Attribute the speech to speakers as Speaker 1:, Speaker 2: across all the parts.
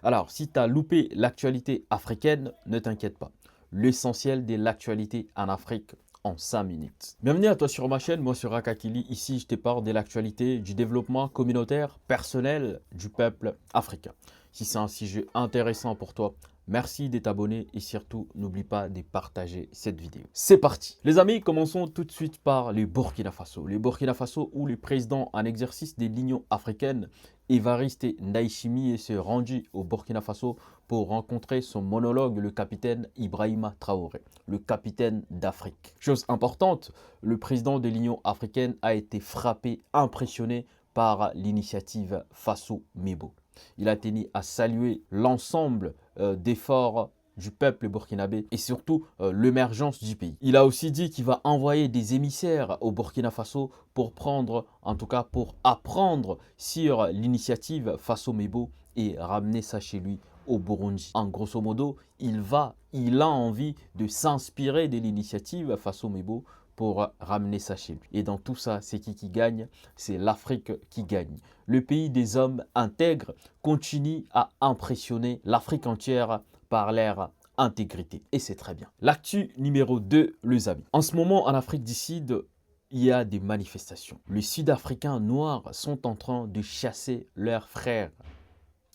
Speaker 1: Alors, si tu as loupé l'actualité africaine, ne t'inquiète pas. L'essentiel de l'actualité en Afrique en 5 minutes. Bienvenue à toi sur ma chaîne, moi c'est Rakakili. Ici, je te parle de l'actualité du développement communautaire personnel du peuple africain. Si c'est un sujet intéressant pour toi, merci de t'abonner et surtout, n'oublie pas de partager cette vidéo. C'est parti. Les amis, commençons tout de suite par le Burkina Faso. Le Burkina Faso où le président en exercice de l'Union africaine, Évariste Ndayishimiye, s'est rendu au Burkina Faso pour rencontrer son monologue, le capitaine Ibrahima Traoré, le capitaine d'Afrique. Chose importante, le président de l'Union africaine a été frappé, impressionné par l'initiative Faso Mebo. Il a tenu à saluer l'ensemble d'efforts du peuple burkinabé et surtout l'émergence du pays. Il a aussi dit qu'il va envoyer des émissaires au Burkina Faso pour prendre, en tout cas pour apprendre sur l'initiative Faso Mebo et ramener ça chez lui au Burundi. En grosso modo, il a envie de s'inspirer de l'initiative Faso Mebo pour ramener ça chez lui. Et dans tout ça, c'est qui gagne? C'est l'Afrique qui gagne. Le pays des hommes intègres continue à impressionner l'Afrique entière par leur intégrité. Et c'est très bien. L'actu numéro 2, les amis. En ce moment, en Afrique du Sud, il y a des manifestations. Les Sud-Africains noirs sont en train de chasser leurs frères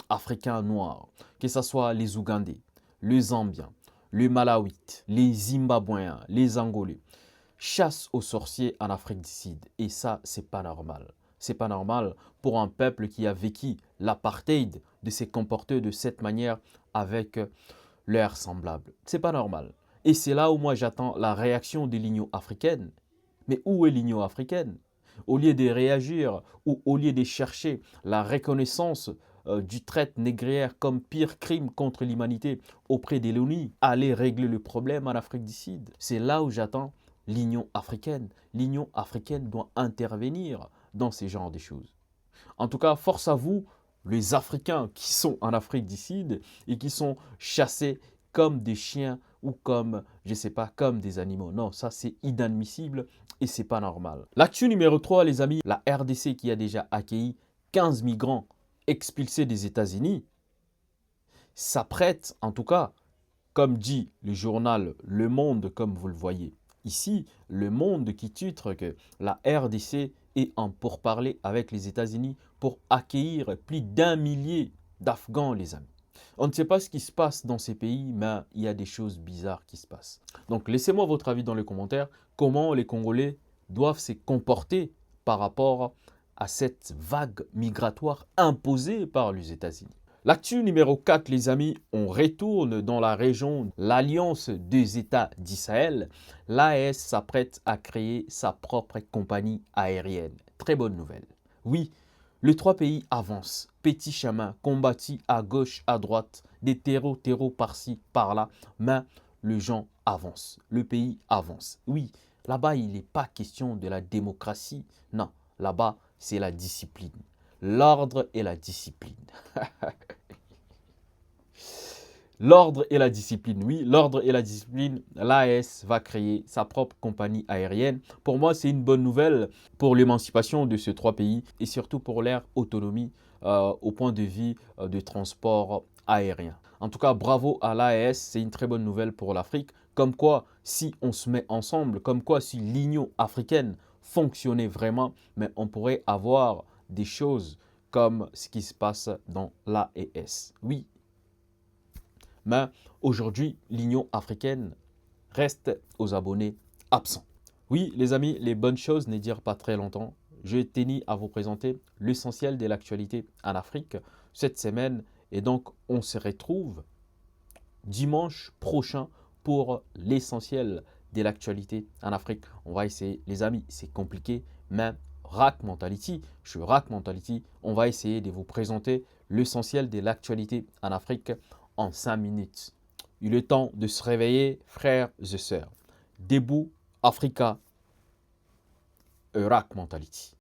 Speaker 1: africains noirs, que ce soit les Ougandais, les Zambiens, les Malawites, les Zimbabwéens, les Angolais. Chasse aux sorciers en Afrique du Sud. Et ça, c'est pas normal. C'est pas normal pour un peuple qui a vécu l'apartheid de se comporter de cette manière avec leurs semblables. C'est pas normal. Et c'est là où moi j'attends la réaction de l'Union africaine. Mais où est l'Union africaine? Au lieu de réagir ou au lieu de chercher la reconnaissance du traite négrière comme pire crime contre l'humanité auprès de l'ONU, aller régler le problème en Afrique du Sud. C'est là où j'attends l'Union africaine. L'Union africaine doit intervenir dans ce genre de choses. En tout cas, force à vous, les Africains qui sont en Afrique du Sud et qui sont chassés comme des chiens ou comme, je ne sais pas, comme des animaux. Non, ça c'est inadmissible et c'est pas normal. L'actu numéro 3, les amis, la RDC qui a déjà accueilli 15 migrants expulsés des États-Unis s'apprête, en tout cas, comme dit le journal Le Monde, comme vous le voyez ici, Le Monde qui titre que la RDC est en pourparlers avec les États-Unis pour accueillir plus d'1 millier d'Afghans, les amis. On ne sait pas ce qui se passe dans ces pays, mais il y a des choses bizarres qui se passent. Donc laissez-moi votre avis dans les commentaires. Comment les Congolais doivent se comporter par rapport à cette vague migratoire imposée par les États-Unis. L'actu numéro 4, les amis, on retourne dans la région, l'Alliance des États d'Israël. L'AES s'apprête à créer sa propre compagnie aérienne. Très bonne nouvelle. Oui, les trois pays avancent. Petit chemin, combattu à gauche, à droite, des terreaux par-ci, par-là, mais les gens avancent. Le pays avance. Oui, là-bas, il n'est pas question de la démocratie. Non, là-bas, c'est la discipline. L'ordre et la discipline. L'ordre et la discipline, oui, l'ordre et la discipline, l'AES va créer sa propre compagnie aérienne. Pour moi, c'est une bonne nouvelle pour l'émancipation de ces trois pays et surtout pour leur autonomie au point de vue de transport aérien. En tout cas, bravo à l'AES, c'est une très bonne nouvelle pour l'Afrique. Comme quoi, si on se met ensemble, comme quoi si l'Union africaine fonctionnait vraiment, mais on pourrait avoir des choses comme ce qui se passe dans l'AES. Oui, mais aujourd'hui, l'Union africaine reste aux abonnés absents. Oui, les amis, les bonnes choses ne durent pas très longtemps. Je tenais à vous présenter l'essentiel de l'actualité en Afrique cette semaine. Et donc, on se retrouve dimanche prochain pour l'essentiel de l'actualité en Afrique. On va essayer, les amis, c'est compliqué, mais Rack Mentality, je suis Rack Mentality, on va essayer de vous présenter l'essentiel de l'actualité en Afrique en 5 minutes. Il est temps de se réveiller, frères et sœurs. Debout, Africa, Rack Mentality.